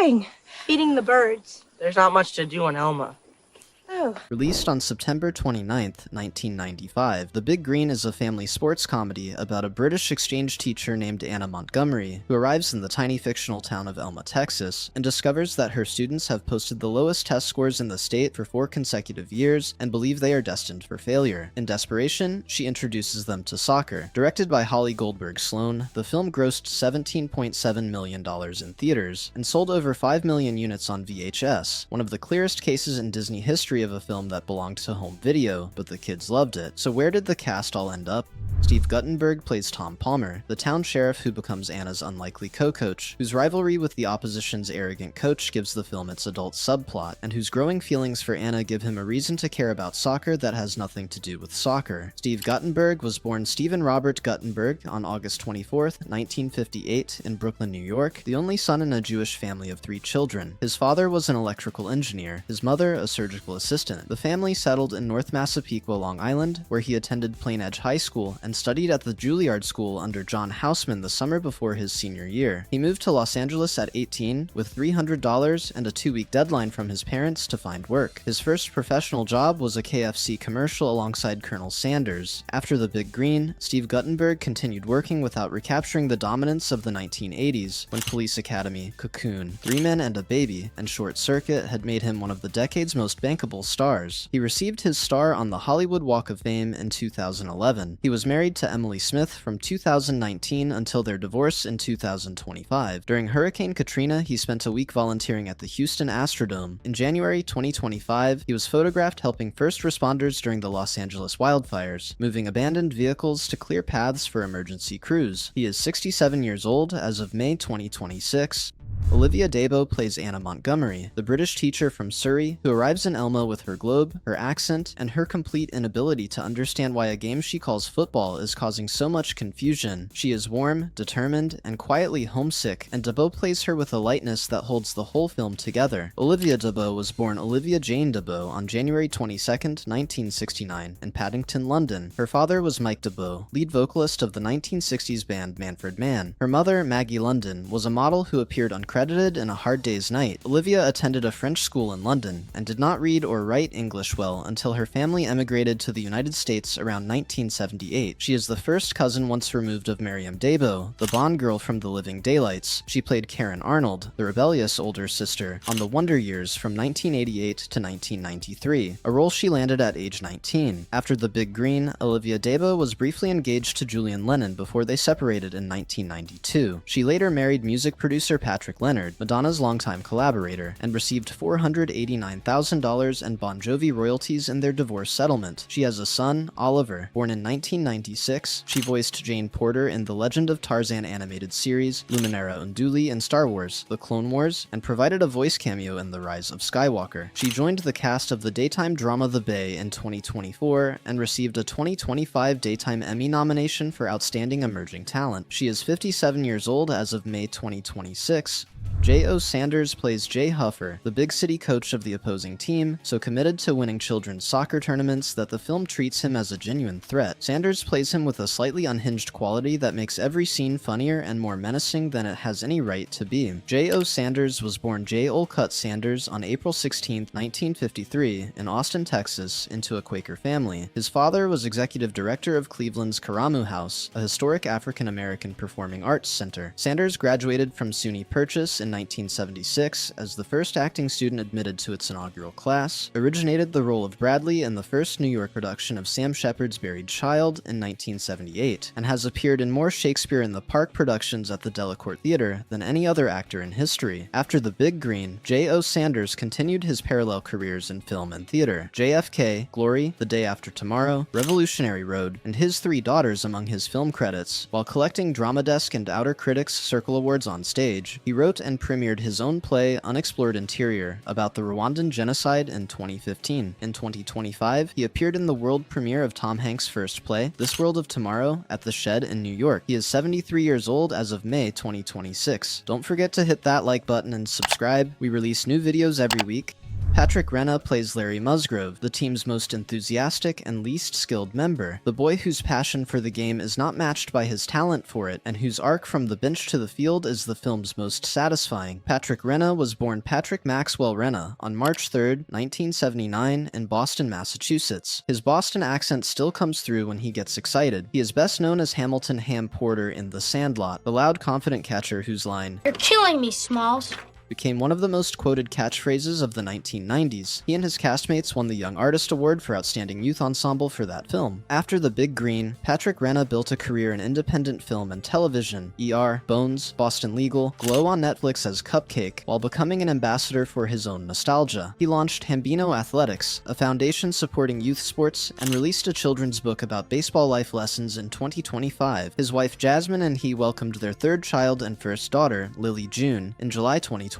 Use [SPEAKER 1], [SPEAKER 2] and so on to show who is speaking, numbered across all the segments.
[SPEAKER 1] doing?
[SPEAKER 2] Feeding the birds.
[SPEAKER 3] There's not much to do on Elma.
[SPEAKER 1] Oh.
[SPEAKER 4] Released on September 29th, 1995, The Big Green is a family sports comedy about a British exchange teacher named Anna Montgomery, who arrives in the tiny fictional town of Elma, Texas, and discovers that her students have posted the lowest test scores in the state for 4 consecutive years and believe they are destined for failure. In desperation, she introduces them to soccer. Directed by Holly Goldberg Sloan, the film grossed $17.7 million in theaters and sold over 5 million units on VHS, one of the clearest cases in Disney history of a film that belonged to home video, but the kids loved it. So where did the cast all end up? Steve Guttenberg plays Tom Palmer, the town sheriff who becomes Anna's unlikely co-coach, whose rivalry with the opposition's arrogant coach gives the film its adult subplot, and whose growing feelings for Anna give him a reason to care about soccer that has nothing to do with soccer. Steve Guttenberg was born Stephen Robert Guttenberg on August 24th, 1958, in Brooklyn, New York, the only son in a Jewish family of 3 children. His father was an electrical engineer, his mother a surgical assistant. The family settled in North Massapequa, Long Island, where he attended Plain Edge High School and studied at the Juilliard School under John Houseman the summer before his senior year. He moved to Los Angeles at 18 with $300 and a 2-week deadline from his parents to find work. His first professional job was a KFC commercial alongside Colonel Sanders. After The Big Green, Steve Guttenberg continued working without recapturing the dominance of the 1980s, when Police Academy, Cocoon, 3 Men and a Baby, and Short Circuit had made him one of the decade's most bankable stars. He received his star on the Hollywood Walk of Fame in 2011. He was married to Emily Smith from 2019 until their divorce in 2025. During Hurricane Katrina, he spent a week volunteering at the Houston Astrodome. In January 2025, he was photographed helping first responders during the Los Angeles wildfires, moving abandoned vehicles to clear paths for emergency crews. He is 67 years old as of May 2026. Olivia D'Abo plays Anna Montgomery, the British teacher from Surrey who arrives in Elma with her globe, her accent, and her complete inability to understand why a game she calls football is causing so much confusion. She is warm, determined, and quietly homesick, and D'Abo plays her with a lightness that holds the whole film together. Olivia D'Abo was born Olivia Jane D'Abo on January 22, 1969, in Paddington, London. Her father was Mike D'Abo, lead vocalist of the 1960s band Manfred Mann. Her mother, Maggie London, was a model who appeared on credited in A Hard Day's Night. Olivia attended a French school in London and did not read or write English well until her family emigrated to the United States around 1978. She is the first cousin once removed of Miriam D'Abo, the Bond girl from The Living Daylights. She played Karen Arnold, the rebellious older sister, on The Wonder Years from 1988 to 1993, a role she landed at age 19. After The Big Green, Olivia D'Abo was briefly engaged to Julian Lennon before they separated in 1992. She later married music producer Patrick Leonard, Madonna's longtime collaborator, and received $489,000 and Bon Jovi royalties in their divorce settlement. She has a son, Oliver, born in 1996. She voiced Jane Porter in the Legend of Tarzan animated series, Luminara Unduli in Star Wars, The Clone Wars, and provided a voice cameo in The Rise of Skywalker. She joined the cast of the daytime drama The Bay in 2024 and received a 2025 Daytime Emmy nomination for Outstanding Emerging Talent. She is 57 years old as of May 2026. J.O. Sanders plays Jay Huffer, the big city coach of the opposing team, so committed to winning children's soccer tournaments that the film treats him as a genuine threat. Sanders plays him with a slightly unhinged quality that makes every scene funnier and more menacing than it has any right to be. J.O. Sanders was born J. Olcott Sanders on April 16, 1953, in Austin, Texas, into a Quaker family. His father was executive director of Cleveland's Karamu House, a historic African-American performing arts center. Sanders graduated from SUNY Purchase in 1976 as the first acting student admitted to its inaugural class, originated the role of Bradley in the first New York production of Sam Shepard's Buried Child in 1978, and has appeared in more Shakespeare in the Park productions at the Delacorte Theater than any other actor in history. After The Big Green, J.O. Sanders continued his parallel careers in film and theater. JFK, Glory, The Day After Tomorrow, Revolutionary Road, and His Three Daughters among his film credits. While collecting Drama Desk and Outer Critics Circle Awards on stage, he wrote and premiered his own play, Unexplored Interior, about the Rwandan genocide in 2015. In 2025, he appeared in the world premiere of Tom Hanks' first play, This World of Tomorrow, at the Shed in New York. He is 73 years old as of May 2026. Don't forget to hit that like button and subscribe. We release new videos every week. Patrick Renna plays Larry Musgrove, the team's most enthusiastic and least skilled member, the boy whose passion for the game is not matched by his talent for it, and whose arc from the bench to the field is the film's most satisfying. Patrick Renna was born Patrick Maxwell Renna on March 3, 1979, in Boston, Massachusetts. His Boston accent still comes through when he gets excited. He is best known as Hamilton Ham Porter in The Sandlot, the loud, confident catcher whose line,
[SPEAKER 1] "You're killing me, Smalls,"
[SPEAKER 4] became one of the most quoted catchphrases of the 1990s. He and his castmates won the Young Artist Award for Outstanding Youth Ensemble for that film. After The Big Green, Patrick Renna built a career in independent film and television, ER, Bones, Boston Legal, Glow on Netflix as Cupcake, while becoming an ambassador for his own nostalgia. He launched Hambino Athletics, a foundation supporting youth sports, and released a children's book about baseball life lessons in 2025. His wife Jasmine and he welcomed their third child and first daughter, Lily June, in July 2025.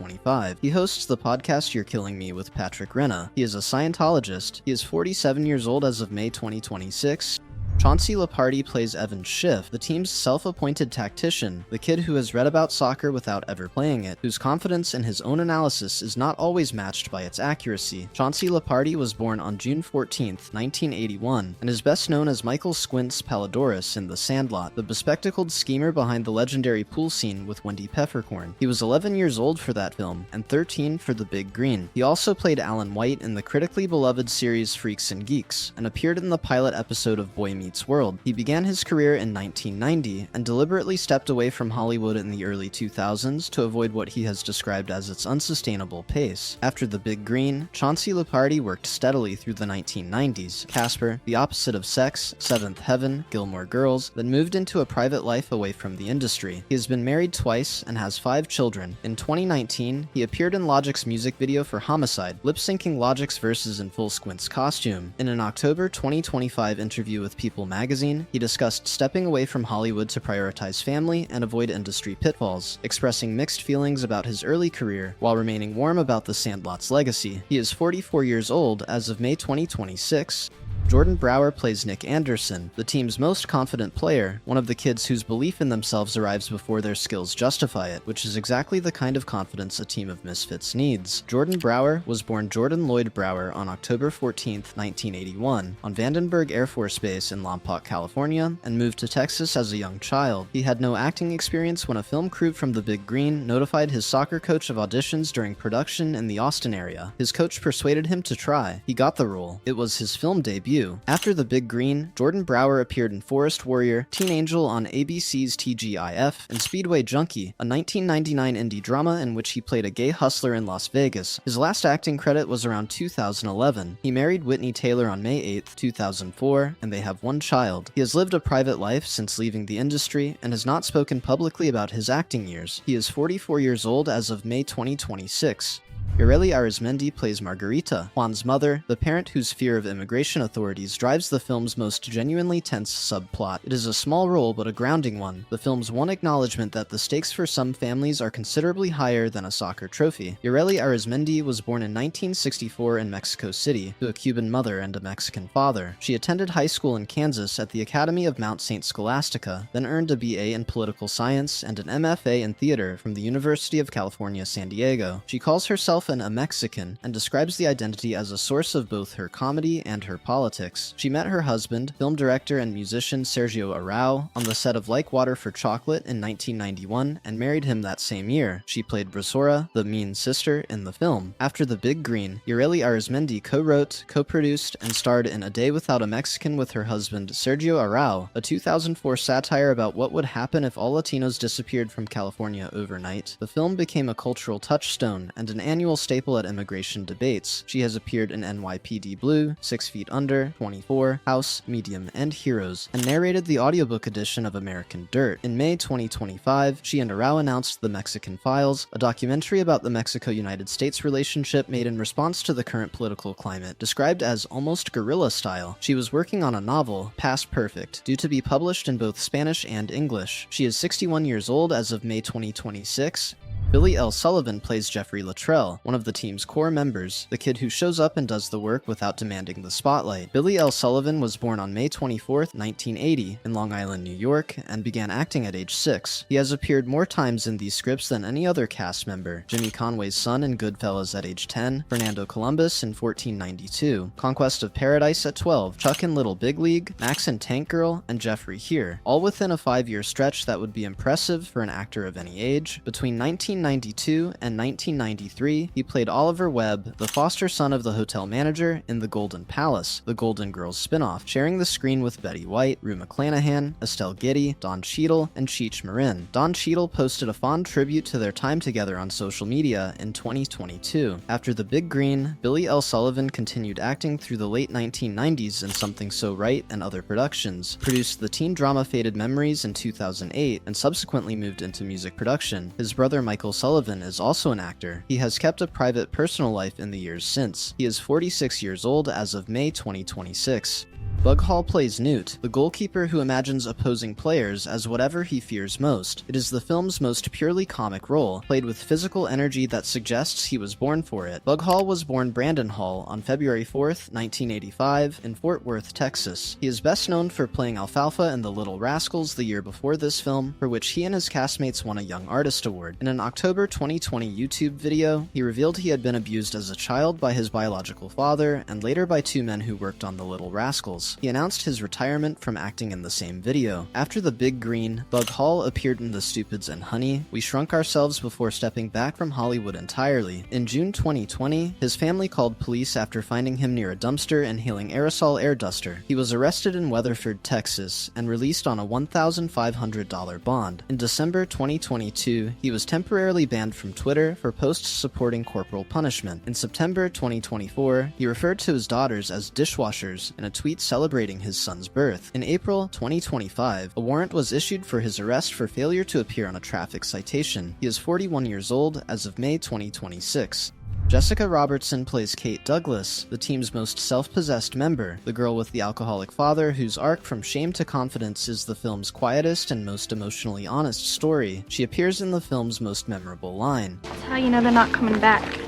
[SPEAKER 4] He hosts the podcast You're Killing Me with Patrick Renna. He is a Scientologist. He is 47 years old as of May 2026. Chauncey Leopardi plays Evan Schiff, the team's self-appointed tactician, the kid who has read about soccer without ever playing it, whose confidence in his own analysis is not always matched by its accuracy. Chauncey Leopardi was born on June 14, 1981, and is best known as Michael Squints Palladorus in The Sandlot, the bespectacled schemer behind the legendary pool scene with Wendy Peppercorn. He was 11 years old for that film, and 13 for The Big Green. He also played Alan White in the critically beloved series Freaks and Geeks, and appeared in the pilot episode of Boy Meets World. He began his career in 1990 and deliberately stepped away from Hollywood in the early 2000s to avoid what he has described as its unsustainable pace. After The Big Green, Chauncey Leopardi worked steadily through the 1990s, Casper, The Opposite of Sex, Seventh Heaven, Gilmore Girls, then moved into a private life away from the industry. He has been married twice and has 5 children. In 2019, he appeared in Logic's music video for Homicide, lip-syncing Logic's verses in full Squints costume. In an October 2025 interview with People magazine, he discussed stepping away from Hollywood to prioritize family and avoid industry pitfalls, expressing mixed feelings about his early career while remaining warm about The Sandlot's legacy. He is 44 years old as of May 2026. Jordan Brower plays Nick Anderson, the team's most confident player, one of the kids whose belief in themselves arrives before their skills justify it, which is exactly the kind of confidence a team of misfits needs. Jordan Brower was born Jordan Lloyd Brower on October 14, 1981, on Vandenberg Air Force Base in Lompoc, California, and moved to Texas as a young child. He had no acting experience when a film crew from The Big Green notified his soccer coach of auditions during production in the Austin area. His coach persuaded him to try. He got the role. It was his film debut. After The Big Green, Jordan Brower appeared in Forest Warrior, Teen Angel on ABC's TGIF, and Speedway Junkie, a 1999 indie drama in which he played a gay hustler in Las Vegas. His last acting credit was around 2011. He married Whitney Taylor on May 8, 2004, and they have 1 child. He has lived a private life since leaving the industry and has not spoken publicly about his acting years. He is 44 years old as of May 2026. Ureilieris Mendy plays Margarita, Juan's mother, the parent whose fear of immigration authorities drives the film's most genuinely tense subplot. It is a small role but a grounding one, the film's one acknowledgement that the stakes for some families are considerably higher than a soccer trophy. Ureilieris Mendy was born in 1964 in Mexico City, to a Cuban mother and a Mexican father. She attended high school in Kansas at the Academy of Mount St. Scholastica, then earned a BA in political science and an MFA in theater from the University of California, San Diego. She calls herself a Mexican and describes the identity as a source of both her comedy and her politics. She met her husband, film director and musician Sergio Arau, on the set of Like Water for Chocolate in 1991 and married him that same year. She played Brisora, the mean sister, in the film. After The Big Green, Ureilieris Mendy co-wrote, co-produced, and starred in A Day Without a Mexican with her husband Sergio Arau, a 2004 satire about what would happen if all Latinos disappeared from California overnight. The film became a cultural touchstone and an annual staple at immigration debates. She has appeared in NYPD Blue, 6 Feet Under, 24, House, Medium, and Heroes, and narrated the audiobook edition of American Dirt. In May 2025, she and Arau announced The Mexican Files, a documentary about the Mexico-United States relationship made in response to the current political climate, described as almost guerrilla style. She was working on a novel, Past Perfect, due to be published in both Spanish and English. She is 61 years old as of May 2026. Billy L. Sullivan plays Jeffrey Luttrell, Esquivel, one of the team's core members, the kid who shows up and does the work without demanding the spotlight. Billy L. Sullivan was born on May 24, 1980, in Long Island, New York, and began acting at age 6. He has appeared more times in these scripts than any other cast member: Jimmy Conway's son in Goodfellas at age 10, Fernando Columbus in 1492, Conquest of Paradise at 12, Chuck in Little Big League, Max in Tank Girl, and Jeffrey here, all within a 5-year stretch that would be impressive for an actor of any age. Between 1992 and 1993, he played Oliver Webb, the foster son of the hotel manager, in The Golden Palace, the Golden Girls spin-off, sharing the screen with Betty White, Rue McClanahan, Estelle Getty, Don Cheadle, and Cheech Marin. Don Cheadle posted a fond tribute to their time together on social media in 2022. After The Big Green, Billy L. Sullivan continued acting through the late 1990s in Something So Right and other productions, produced the teen drama Faded Memories in 2008, and subsequently moved into music production. His brother Michael Sullivan is also an actor. He has kept a private personal life in the years since. He is 46 years old as of May 2026. Bug Hall plays Newt, the goalkeeper who imagines opposing players as whatever he fears most. It is the film's most purely comic role, played with physical energy that suggests he was born for it. Bug Hall was born Brandon Hall on February 4th, 1985, in Fort Worth, Texas. He is best known for playing Alfalfa in The Little Rascals the year before this film, for which he and his castmates won a Young Artist Award. In an October 2020 YouTube video, he revealed he had been abused as a child by his biological father, and later by 2 men who worked on The Little Rascals. He announced his retirement from acting in the same video. After The Big Green, Bug Hall appeared in The Stupids and Honey, We Shrunk Ourselves before stepping back from Hollywood entirely. In June 2020, his family called police after finding him near a dumpster inhaling aerosol air duster. He was arrested in Weatherford, Texas, and released on a $1,500 bond. In December 2022, he was temporarily banned from Twitter for posts supporting corporal punishment. In September 2024, he referred to his daughters as dishwashers in a tweet celebrating his son's birth. In April 2025, a warrant was issued for his arrest for failure to appear on a traffic citation. He is 41 years old as of May 2026. Jessica Robertson plays Kate Douglas, the team's most self-possessed member, the girl with the alcoholic father whose arc from shame to confidence is the film's quietest and most emotionally honest story. She appears in the film's most memorable line.
[SPEAKER 1] That's how you know they're not coming back.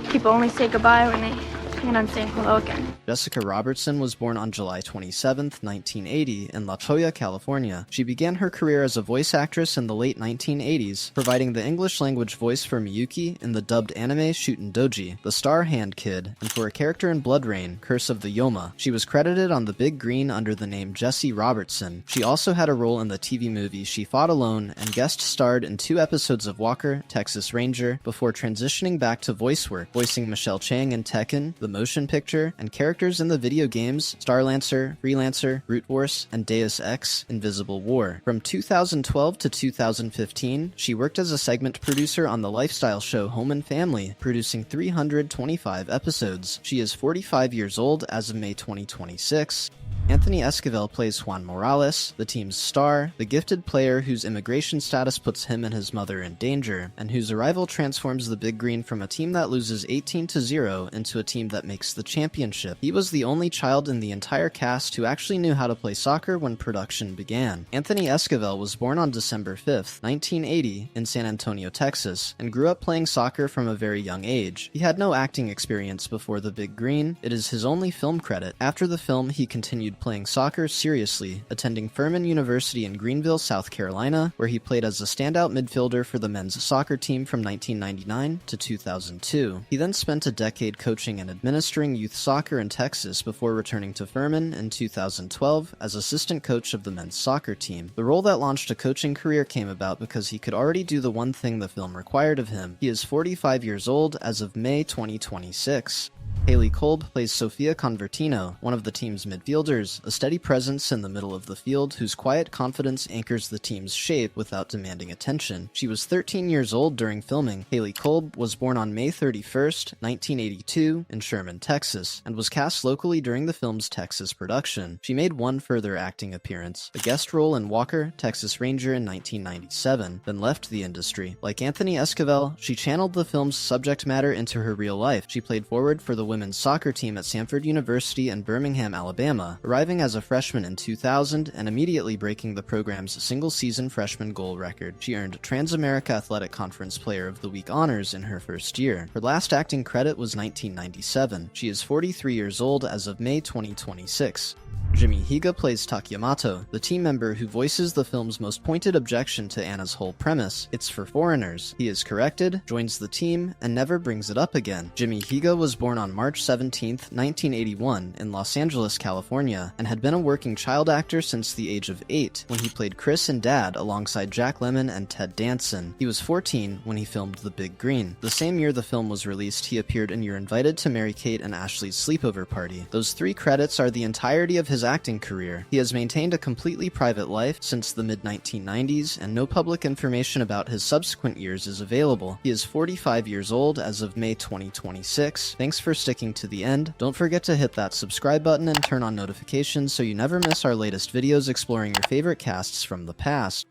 [SPEAKER 1] People only say goodbye when they plan on saying hello again.
[SPEAKER 4] Jessica Robertson was born on July 27, 1980, in La Jolla, California. She began her career as a voice actress in the late 1980s, providing the English-language voice for Miyuki in the dubbed anime Shuten Doji, the Star Hand Kid, and for a character in Blood Rain, Curse of the Yoma. She was credited on The Big Green under the name Jessie Robertson. She also had a role in the TV movie She Fought Alone and guest starred in 2 episodes of Walker, Texas Ranger, before transitioning back to voice work, voicing Michelle Chang in Tekken, the motion picture, and characters in the video games Starlancer, Freelancer, Brute Force, and Deus Ex: Invisible War. From 2012 to 2015, she worked as a segment producer on the lifestyle show Home and Family, producing 325 episodes. She is 45 years old as of May 2026. Anthony Esquivel plays Juan Morales, the team's star, the gifted player whose immigration status puts him and his mother in danger, and whose arrival transforms the Big Green from a team that loses 18-0 into a team that makes the championship. He was the only child in the entire cast who actually knew how to play soccer when production began. Anthony Esquivel was born on December 5, 1980, in San Antonio, Texas, and grew up playing soccer from a very young age. He had no acting experience before The Big Green. It is his only film credit. After the film, he continued playing soccer seriously, attending Furman University in Greenville, South Carolina, where he played as a standout midfielder for the men's soccer team from 1999 to 2002. He then spent a decade coaching and administering youth soccer in Texas before returning to Furman in 2012 as assistant coach of the men's soccer team. The role that launched a coaching career came about because he could already do the one thing the film required of him. He is 45 years old as of May 2026. Haley Kolb plays Sofia Convertino, one of the team's midfielders, a steady presence in the middle of the field whose quiet confidence anchors the team's shape without demanding attention. She was 13 years old during filming. Haley Kolb was born on May 31st, 1982, in Sherman, Texas, and was cast locally during the film's Texas production. She made one further acting appearance, a guest role in Walker, Texas Ranger in 1997, then left the industry. Like Anthony Esquivel, she channeled the film's subject matter into her real life. She played forward for the women's soccer team at Samford University in Birmingham, Alabama, arriving as a freshman in 2000 and immediately breaking the program's single-season freshman goal record. She earned Trans-America Athletic Conference Player of the Week honors in her first year. Her last acting credit was 1997. She is 43 years old as of May 2026. Jimmy Higa plays Takayamato, the team member who voices the film's most pointed objection to Anna's whole premise: it's for foreigners. He is corrected, joins the team, and never brings it up again. Jimmy Higa was born on March 17, 1981, in Los Angeles, California, and had been a working child actor since the age of 8, when he played Chris and Dad alongside Jack Lemmon and Ted Danson. He was 14 when he filmed The Big Green. The same year the film was released, he appeared in You're Invited to Marry Kate and Ashley's Sleepover Party. Those 3 credits are the entirety of his acting career. He has maintained a completely private life since the mid-1990s, and no public information about his subsequent years is available. He is 45 years old as of May 2026. Thanks for sticking to the end. Don't forget to hit that subscribe button and turn on notifications so you never miss our latest videos exploring your favorite casts from the past.